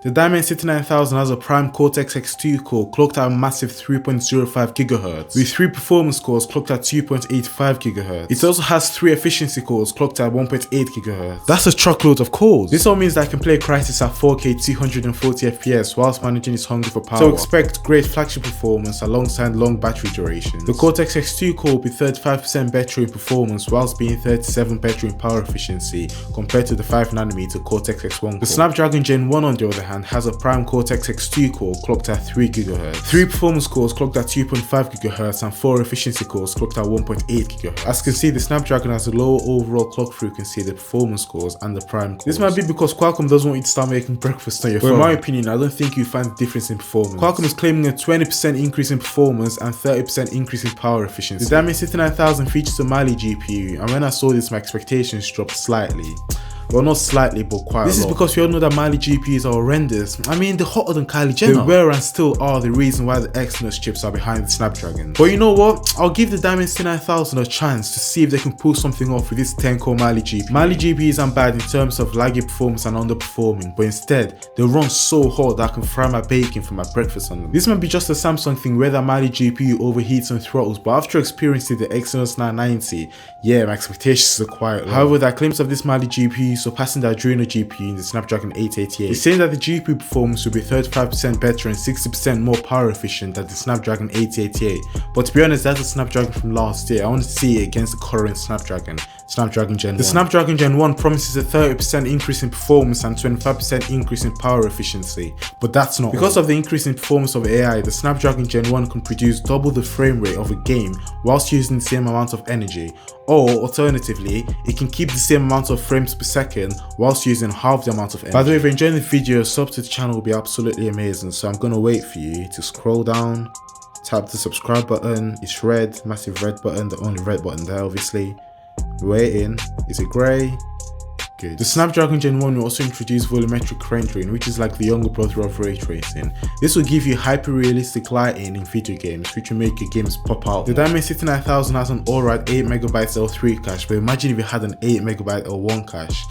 The Dimensity 9000 has a prime Cortex-X2 core clocked at a massive 3.05 GHz, with 3 performance cores clocked at 2.85 GHz. It also has 3 efficiency cores clocked at 1.8 GHz. That's a truckload of cores. This all means that I can play Crysis at 4K 240 FPS whilst managing its hunger for power. So expect great flagship performance alongside long battery duration. The Cortex-X2 core will be 35% better in performance whilst being 37% better in power efficiency compared to the 5nm Cortex-X1 core. The Snapdragon Gen 1 on the other hand has a prime Cortex-X2 core clocked at 3 GHz, 3 performance cores clocked at 2.5 GHz and 4 efficiency cores clocked at 1.8 GHz. As you can see, the Snapdragon has a lower overall clock frequency, the performance cores and the prime cores. This might be because Qualcomm doesn't want you to start making breakfast on your phone. But in my opinion, I don't think you find the difference in performance. Qualcomm is claiming a 20% increase in performance and 30% increase in power efficiency. The Dimensity 9000 features a Mali GPU, and when I saw this, my expectations dropped slightly. Well, not slightly, but quite a lot. This is because we all know that Mali GPUs are horrendous. I mean, they're hotter than Kylie Jenner. They were and still are the reason why the Exynos chips are behind the Snapdragon. But you know what? I'll give the Dimensity 9000 a chance to see if they can pull something off with this 10-core Mali GPU. Mali GPUs aren't bad in terms of laggy performance and underperforming, but instead, they run so hot that I can fry my bacon for my breakfast on them. This might be just a Samsung thing where the Mali GPU overheats and throttles, but after experiencing the Exynos 990, yeah, my expectations are quite low. However, the claims of this Mali GPU surpassing the Adreno GPU in the Snapdragon 888. It's saying that the GPU performance will be 35% better and 60% more power efficient than the Snapdragon 888. But to be honest, that's a Snapdragon from last year. I want to see it against the current Snapdragon Gen 1. The Snapdragon Gen 1 promises a 30% increase in performance and 25% increase in power efficiency, but that's not because of the increase in performance of AI. The Snapdragon Gen 1 can produce double the frame rate of a game whilst using the same amount of energy, or alternatively, it can keep the same amount of frames per second whilst using half the amount of energy. By the way, if you're enjoying the video, sub to the channel will be absolutely amazing, so I'm gonna wait for you to scroll down, tap the subscribe button. It's red, massive red button, the only red button there obviously. Waiting. Is it grey? Good. The Snapdragon Gen 1 will also introduce volumetric rendering, which is like the younger brother of ray tracing. This will give you hyper-realistic lighting in video games, which will make your games pop out. The Dimensity 9000 has an alright 8MB L3 cache, but imagine if it had an 8MB L1 cache.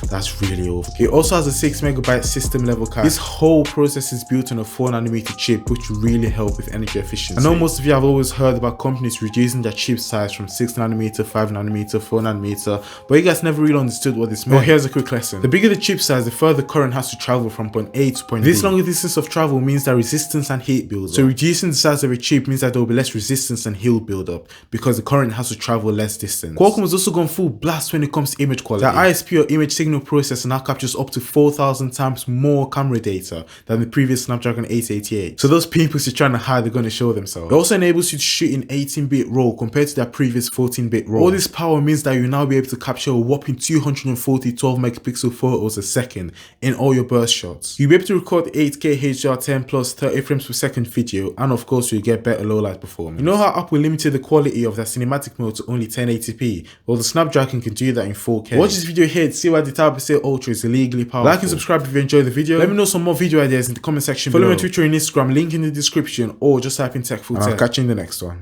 That's really overkill. It also has a 6MB system level cache. This whole process is built on a 4nm chip, which will really help with energy efficiency. I know most of you have always heard about companies reducing their chip size from 6nm, 5nm, 4nm, but you guys never really understood what this meant. Well, here's a quick lesson. The bigger the chip size, the further current has to travel from point A to point B. This longer distance of travel means that resistance and heat builds up. So reducing the size of a chip means that there will be less resistance and heat build up because the current has to travel less distance. Qualcomm has also gone full blast when it comes to image quality. The ISP or image signal processor now captures up to 4,000 times more camera data than the previous Snapdragon 888. So those pimples you're trying to hide, they're going to show themselves. It also enables you to shoot in 18-bit RAW compared to their previous 14-bit RAW. All this power means that you'll now be able to capture a whopping 240 12-megapixel photos a second in all your burst shots. You'll be able to record 8K HDR10 plus 30 frames per second video, and of course you'll get better low light performance. You know how Apple limited the quality of their cinematic mode to only 1080p? Well, the Snapdragon can do that in 4K. Watch this video here to see why the Tab Ultra is illegally powerful. Like and subscribe if you enjoyed the video. Let me know some more video ideas in the comment section below. Follow me on Twitter and Instagram, link in the description, or just type in TechFull Tech. I'll catch you in the next one.